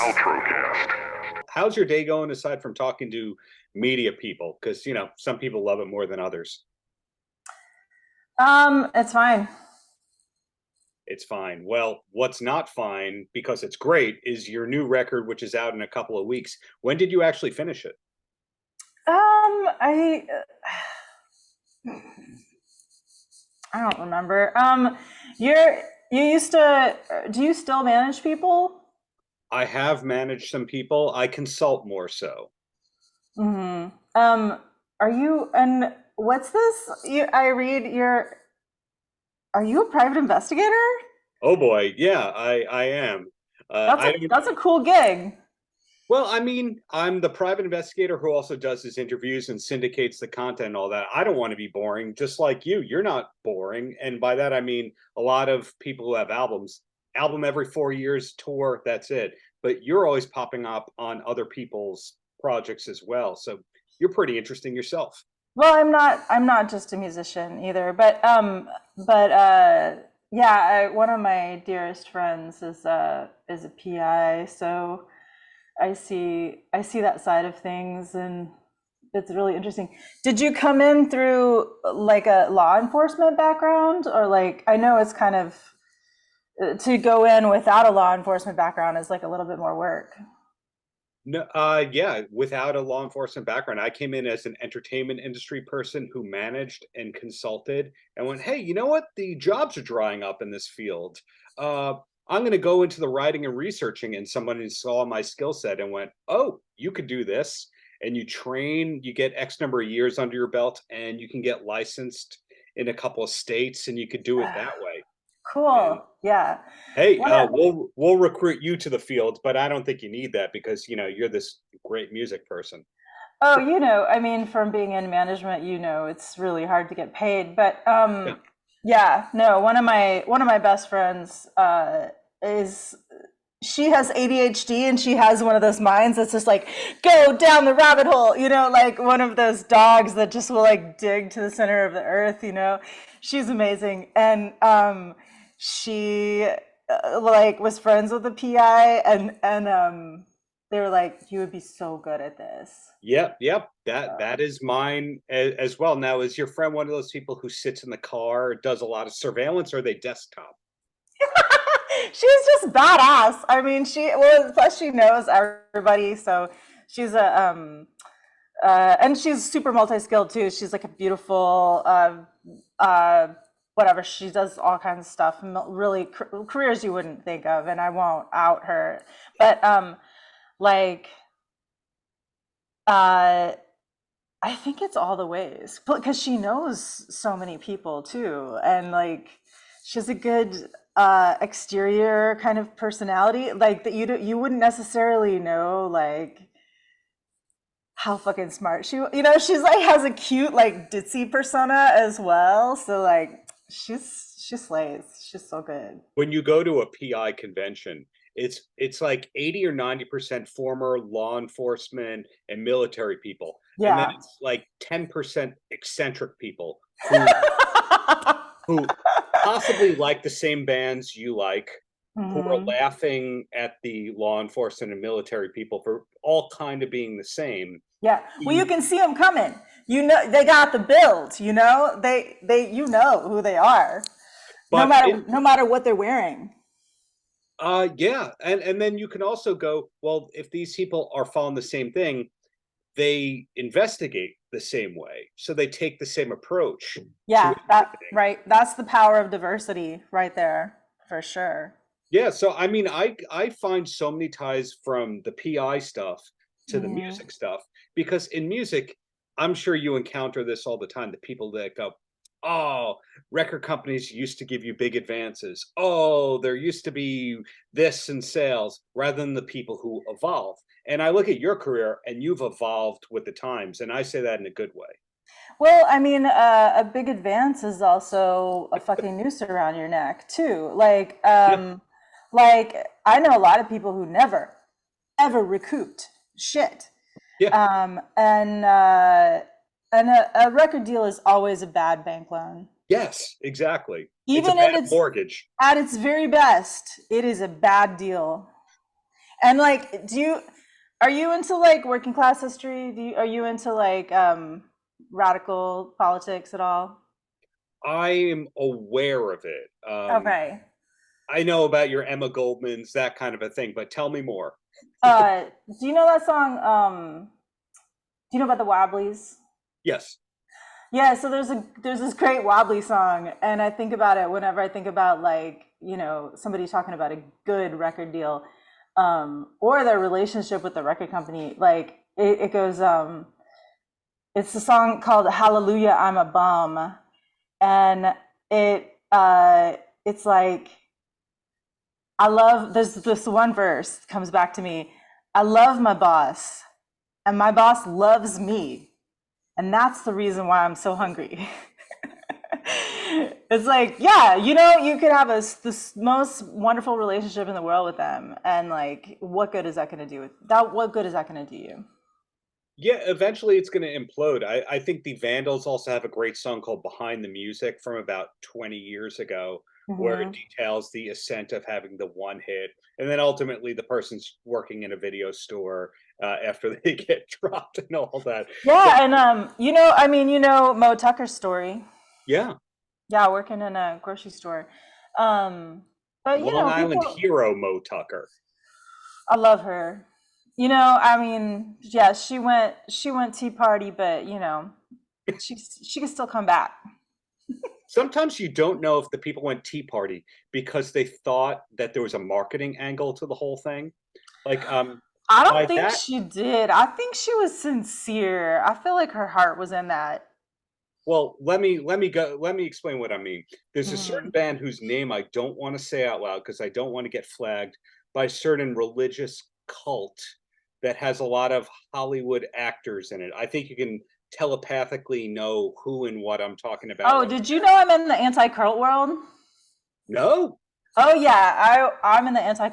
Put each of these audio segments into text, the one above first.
Paltrocast. How's your day going aside from talking to media people? Because, some people love it more than others. It's fine. It's fine. Well, what's not fine, because it's great, is your new record, which is out in a couple of weeks. When did you actually finish it? I don't remember. You used to, do you still manage people? I have managed some people. I consult more so. Mm-hmm. And what's this? Are you a private investigator? Oh boy, yeah, I am. I don't. That's a cool gig. Well, I'm the private investigator who also does his interviews and syndicates the content and all that. I don't want to be boring, just like you. You're not boring. And by that, I mean a lot of people who have album every 4 years, tour, that's it. But you're always popping up on other people's projects as well. So you're pretty interesting yourself. Well, I'm not just a musician either, yeah, one of my dearest friends is a PI, so I see that side of things, and it's really interesting. Did you come in through like a law enforcement background, or like, I know it's kind of, to go in without a law enforcement background is like a little bit more work. No, yeah, without a law enforcement background, I came in as an entertainment industry person who managed and consulted and went, hey, you know what? The jobs are drying up in this field. Uh, I'm going to go into the writing and researching. And somebody saw my skill set and went, oh, you could do this. And you train, you get X number of years under your belt, and you can get licensed in a couple of states, and you could do it that way. And Cool. Yeah. hey, What a, we'll recruit you to the field, but I don't think you need that because you're this great music person. oh, I mean, from being in management, it's really hard to get paid. But Yeah. yeah, no, one of my best friends is she has ADHD, and she has one of those minds that's just like, go down the rabbit hole, like one of those dogs that just will like dig to the center of the earth. She's amazing. And she like was friends with the PI, and they were like, you would be so good at this. Yep, yep. That So. is mine as well. Now, is your friend one of those people who sits in the car, does a lot of surveillance, or are they desktop? She's just badass. I mean, plus she knows everybody, so she's and she's super multi-skilled too. She's like a beautiful, whatever. She does all kinds of stuff, really careers you wouldn't think of, and I won't out her. But like, uh, I think it's all the ways because she knows so many people too, and like, she has a good exterior kind of personality, like that you wouldn't necessarily know like how fucking smart she's like has a cute like ditzy persona as well. So like she slays. She's so good. When you go to a PI convention, it's like 80 or 90% former law enforcement and military people. And then Yeah. it's like 10% eccentric people who possibly like the same bands you like, who are Hmm. laughing at the law enforcement and military people for all kind of being the same. Yeah. Well, you You, can see them coming. They got the build. They who they are. No but matter in no matter what they're wearing. yeah, and then you can also go, well, if these people are following the same thing, they investigate the same way, so they take the same approach to Yeah, that investigating. right. That's the power of diversity right there, for sure. Yeah, so I find so many ties from the PI stuff to the Hmm. music stuff, because in music, I'm sure you encounter this all the time, the people that go, "Oh, record companies used to give you big advances. Oh, there used to be this in sales," rather than the people who evolve. And I look at your career and you've evolved with the times, and I say that in a good way. Well, I mean, a big advance is also a fucking noose around your neck too. Yeah, Like I know a lot of people who never, ever recouped shit. yeah, And a record deal is always a bad bank loan. yes, exactly. It's a Even bad mortgage. at its very best, it is a bad deal. And like, are you into like working class history? Are you into like radical politics at all? I am aware of it. Okay. I know about your Emma Goldmans, that kind of a thing, but tell me more. Do you know that song? Do you know about the Wobblies? Yes. Yeah, so there's this great Wobbly song, and I think about it whenever I think about like, somebody talking about a good record deal, or their relationship with the record company. Like it goes, it's a song called Hallelujah, I'm a Bum, and it's like there's this one verse comes back to me. I love my boss, and my boss loves me. And that's the reason why I'm so hungry. It's like, yeah, you could have this most wonderful relationship in the world with them. And like, what good is that going to do with that? What good is that going to do you? Yeah, eventually it's going to implode. I think the Vandals also have a great song called Behind the Music from about 20 years ago, where it Hmm. details the ascent of having the one hit. And then ultimately the person's working in a video store after they get dropped and all that. So, Yeah. And, Mo Tucker's story. yeah, Yeah, working in a grocery store. Um, but, Long Island people, hero Mo Tucker. I love her. Yeah, she went Tea Party, but, she can still come back. Sometimes you don't know if the people went Tea Party because they thought that there was a marketing angle to the whole thing. Like, I don't by think that, she did. I think she was sincere. I feel like her heart was in that. well, let me explain what I mean. There's a certain Mhm. band whose name I don't want to say out loud because I don't want to get flagged by a certain religious cult that has a lot of Hollywood actors in it. I think you can telepathically know who and what I'm talking about Oh, right did you know I'm in the anti-cult world? now. No? Oh yeah, I'm in the anti.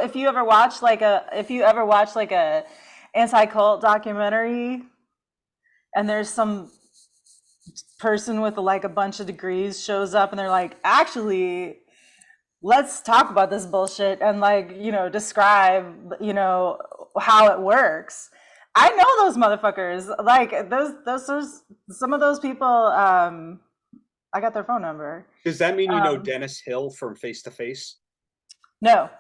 If you ever watch like a anti-cult documentary, and there's some person with like a bunch of degrees shows up, and they're like, actually, let's talk about this bullshit and like describe how it works. I know those motherfuckers. Like those some of those people. I got their phone number. Does that mean you know um Dennis Hill from Face to Face? no.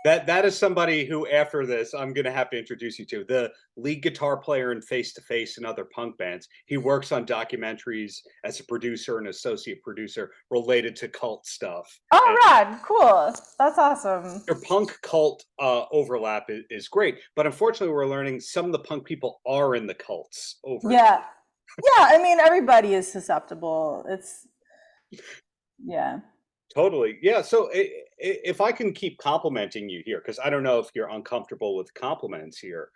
That is somebody who, after this, I'm going to have to introduce you to the lead guitar player in Face to Face and other punk bands. He works on documentaries as a producer and associate producer related to cult stuff. Oh, And rad, cool, that's awesome. their punk cult overlap is great, but unfortunately, we're learning some of the punk people are in the cults over time. Yeah, yeah, I mean everybody is susceptible. It's Yeah. Totally. Yeah. So if I can keep complimenting you here, because I don't know if you're uncomfortable with compliments here.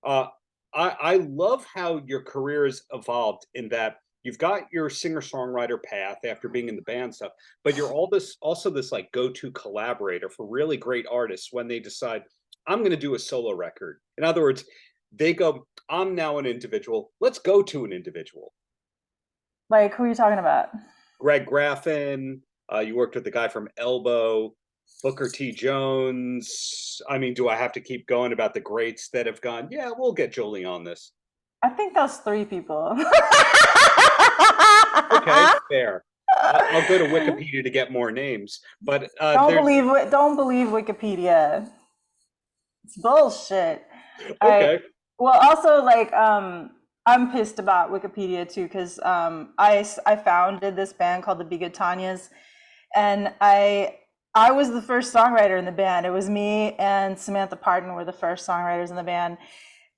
Uh, I love how your career has evolved in that you've got your singer-songwriter path after being in the band stuff, but you're all this also this like go-to collaborator for really great artists when they decide, I'm going to do a solo record. In other words, they go, I'm now an individual. Let's go to an individual. Like, who are you talking about? Greg Graffin, you worked with the guy from Elbow, Booker T. Jones. I mean, do I have to keep going about the greats that have gone? Yeah, we'll get Jolie on this. I think that's three people. Okay, fair. I'll go to Wikipedia to get more names, but Don't believe Wikipedia. It's bullshit. I okay. Well, also like I'm pissed about Wikipedia too because I founded this band called the Be Good Tanyas, and I was the first songwriter in the band. It was me and Samantha Pardon were the first songwriters in the band,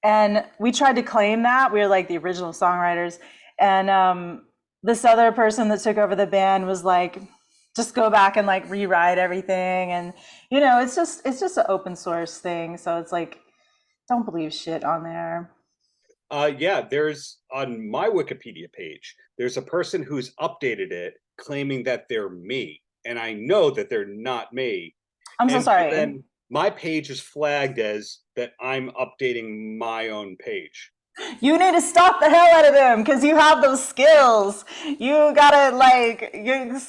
and we tried to claim that we were like the original songwriters. And this other person that took over the band was like, just go back and like rewrite everything, and it's just an open source thing, so it's like don't believe shit on there. Yeah, there's on my Wikipedia page, there's a person who's updated it claiming that they're me, and I know that they're not me. I'm so And so sorry. then my page is flagged as that I'm updating my own page. You need to stop the hell out of them because you have those skills. You gotta like you.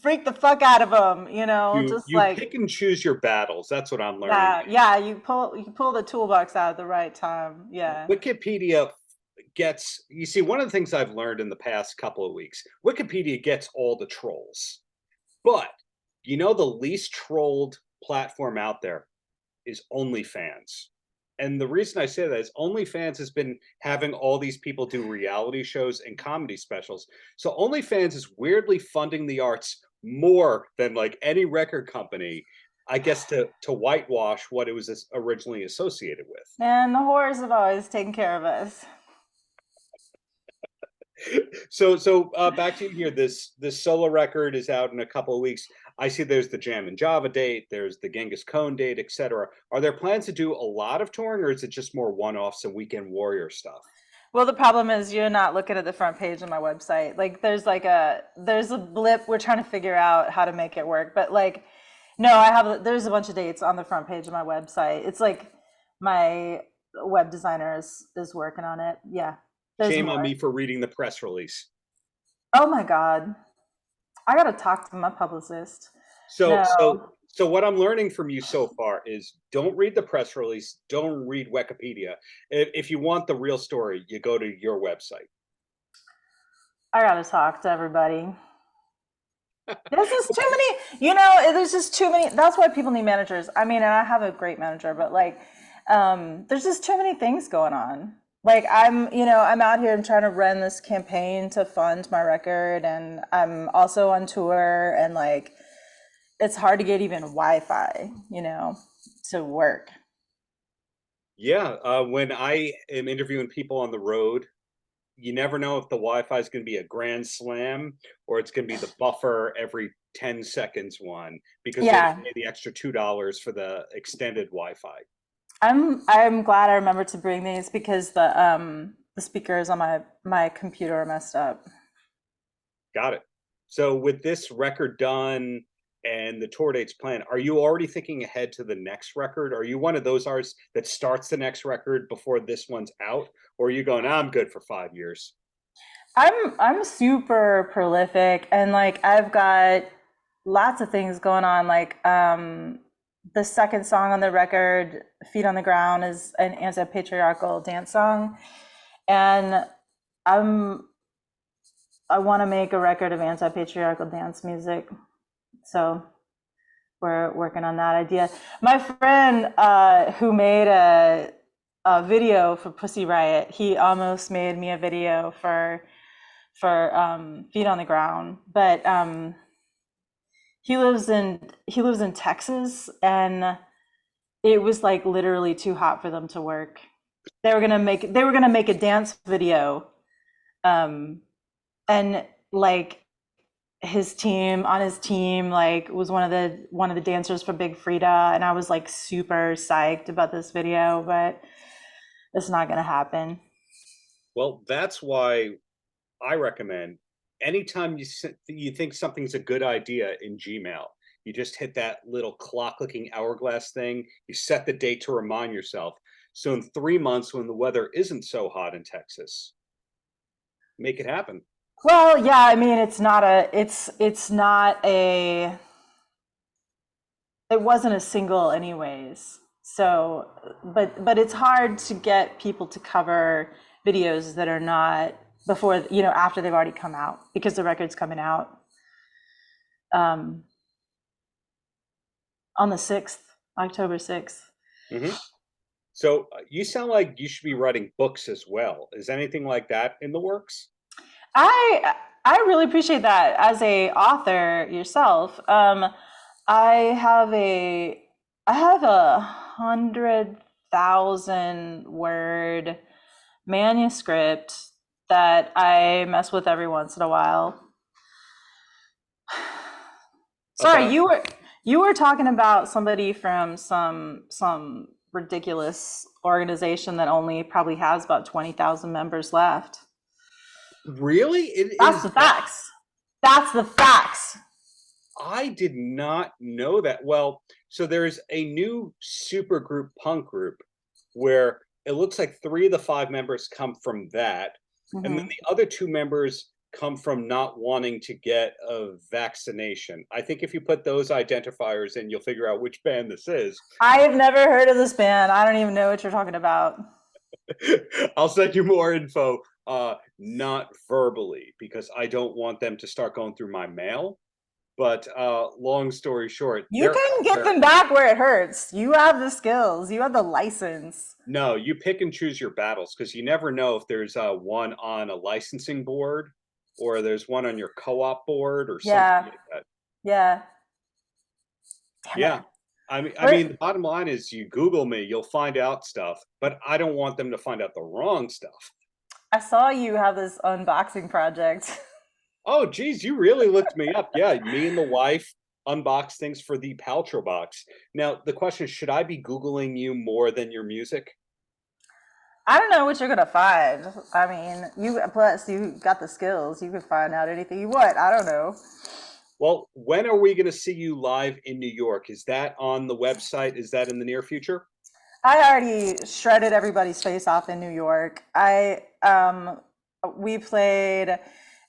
freak the fuck out of them, you know, just You like pick and choose your battles. That's what I'm learning. yeah, you pull the toolbox out at the right time. Yeah. Wikipedia gets, you see, one of the things I've learned in the past couple of weeks, Wikipedia gets all the trolls. But you know, the least trolled platform out there is OnlyFans. And the reason I say that is OnlyFans has been having all these people do reality shows and comedy specials. So OnlyFans is weirdly funding the arts more than like any record company, I guess, to whitewash what it was originally associated with. And the whores have always taken care of us. So back to you here. This solo record is out in a couple of weeks. I see there's the Jam and Java date, there's the Genghis Khan date, etc. Are there plans to do a lot of touring, or is it just more one-offs and weekend warrior stuff? Well, the problem is you're not looking at the front page of my website. Like there's a blip. We're trying to figure out how to make it work. But like, no, there's a bunch of dates on the front page of my website. It's like my web designer is working on it. Yeah. There's Shame on more. me for reading the press release. Oh my God. I gotta talk to my publicist. So No. so so what I'm learning from you so far is don't read the press release, don't read Wikipedia. If you want the real story, you go to your website. I gotta talk to everybody. This is too many, you know, there's just too many. That's why people need managers. I mean, and I have a great manager, but like, there's just too many things going on. Like I'm out here and trying to run this campaign to fund my record, and I'm also on tour, and like, it's hard to get even Wi-Fi, to work. Yeah, when I am interviewing people on the road, you never know if the Wi-Fi is going to be a grand slam or it's going to be the buffer every 10 seconds one because they Yeah, pay the extra $2 for the extended Wi-Fi. I'm glad I remembered to bring these because the speakers on my computer are messed up. Got it. So with this record done and the tour dates planned, are you already thinking ahead to the next record? Are you one of those artists that starts the next record before this one's out? Or are you going, I'm good for 5 years? I'm super prolific, and like I've got lots of things going on. Like the second song on the record, "Feet on the Ground," is an anti-patriarchal dance song, and I'm I want to make a record of anti-patriarchal dance music. So we're working on that idea. My friend who made a video for Pussy Riot, he almost made me a video for Feet on the Ground, but he lives in Texas, and it was like literally too hot for them to work. They were gonna make a dance video, um, and like his team like was one of the dancers for Big Frida, and I was like super psyched about this video, but it's not gonna happen. Well, that's why I recommend anytime you think something's a good idea in Gmail, you just hit that little clock-looking hourglass thing. You set the date to remind yourself. So in 3 months, when the weather isn't so hot in Texas, make it happen. Well, yeah, I mean, it's not a it wasn't a single anyways. So, but it's hard to get people to cover videos that are not before, after they've already come out, because the record's coming out um on the 6th, October 6th. Hmm. So you sound like you should be writing books as well. Is anything like that in the works? I I really appreciate that as a author yourself. I have a I have 100,000 word manuscript that I mess with every once in a while. Sorry, About you were talking about somebody from some ridiculous organization that only probably has about 20,000 members left. really? It That's is the that. facts. That's the facts. I did not know that. Well, so there's a new super group punk group where it looks like three of the five members come from that, and then Hmm. the other two members come from not wanting to get a vaccination. I think if you put those identifiers in, you'll figure out which band this is. I have never heard of this band. I don't even know what you're talking about. I'll send you more info, not verbally, because I don't want them to start going through my mail. But long story short, You can get them back where it hurts. You have the skills. You have the license. No, you pick and choose your battles because you never know if there's one on a licensing board or there's one on your co-op board or something Yeah. like that. Yeah. Damn Yeah. it. I mean, the bottom line is you Google me, you'll find out stuff, but I don't want them to find out the wrong stuff. I saw you have this unboxing project. Oh, geez, you really looked me up. Yeah, me and the wife unbox things for the Paltrow box. Now, the question is, should I be Googling you more than your music? I don't know what you're gonna find. I mean, you got the skills. You can find out anything you want. I don't know. Well, when are we going to see you live in New York? Is that on the website? Is that in the near future? I already shredded everybody's face off in New York. We played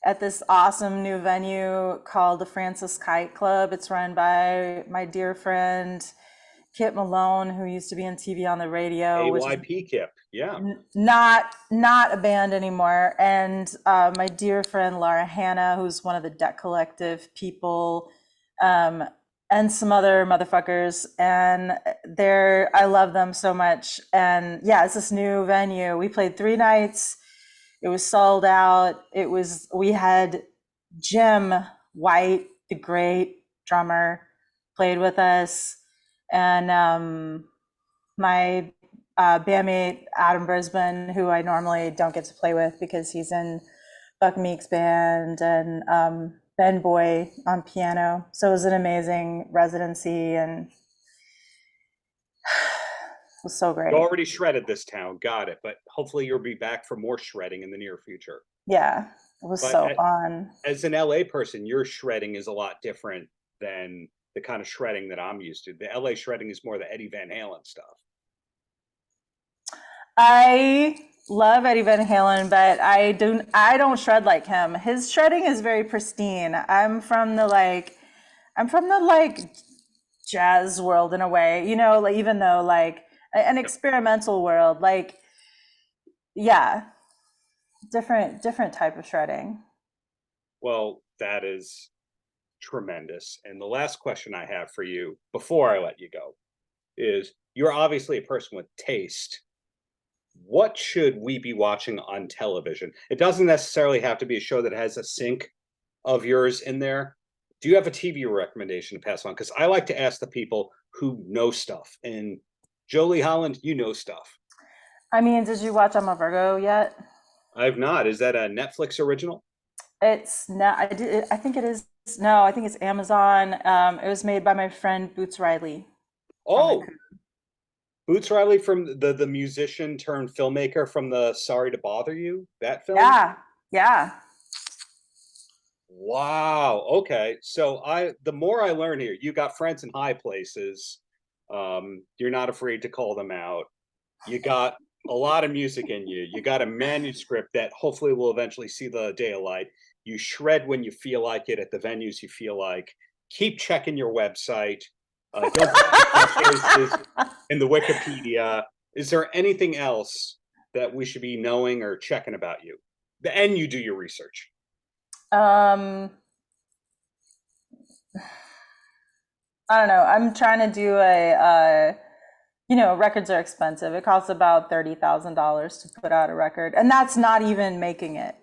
at this awesome new venue called the Francis Kite Club. It's run by my dear friend Kit Malone, who used to be on TV on the radio, which is AYP Kip, yeah. not a band anymore. And my dear friend Laura Hanna, who's one of the Debt Collective people, and some other motherfuckers. And I love them so much. And yeah, it's this new venue. We played 3 nights. It was sold out. We had Jim White, the great drummer, played with us. And my bandmate Adam Brisbane, who I normally don't get to play with because he's in Buck Meek's band, and Ben Boy on piano. So it was an amazing residency, and it was so great. You already shredded this town, got it. But hopefully you'll be back for more shredding in the near future. Yeah, it was so fun. As an LA person, your shredding is a lot different than the kind of shredding that I'm used to. The LA shredding is more the Eddie Van Halen stuff. I love Eddie Van Halen, but I don't shred like him. His shredding is very pristine. I'm from the jazz world in a way, like, even though like an experimental world, like, yeah, different type of shredding. Well, that is tremendous. And the last question I have for you before I let you go is, you're obviously a person with taste. What should we be watching on television? It doesn't necessarily have to be a show that has a sync of yours in there. Do you have a TV recommendation to pass on? Because I like to ask the people who know stuff. And Jolie Holland, you know stuff. I mean, did you watch I'm a Virgo yet? I've not. Is that a Netflix original? It's not. I think it is. No, I think it's Amazon. It was made by my friend Boots Riley. Oh, Boots Riley, from the musician turned filmmaker from the Sorry to Bother You, that film? Yeah. Wow. Okay. So the more I learn here, you got friends in high places. You're not afraid to call them out. You got a lot of music in you. You got a manuscript that hopefully will eventually see the day of light. You shred when you feel like it at the venues you feel like. Keep checking your website. Don't put in the Wikipedia. Is there anything else that we should be knowing or checking about you? And you do your research. I don't know. I'm trying to do records are expensive. It costs about $30,000 to put out a record, and that's not even making it,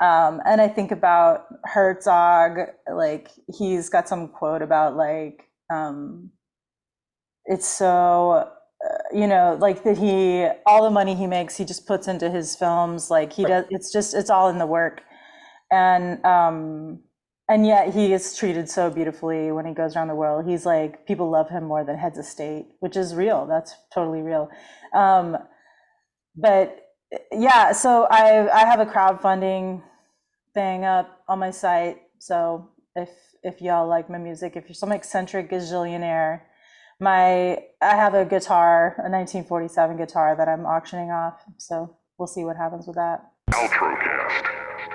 and I think about Herzog, like he's got some quote about like, it's so, like that all the money he makes, he just puts into his films. Like it's all in the work. And yet he is treated so beautifully when he goes around the world. He's like, people love him more than heads of state, which is real. That's totally real. But yeah, so I have a crowdfunding thing up on my site. So if y'all like my music, if you're some eccentric gazillionaire, I have a guitar, a 1947 guitar that I'm auctioning off. So we'll see what happens with that. Paltrocast.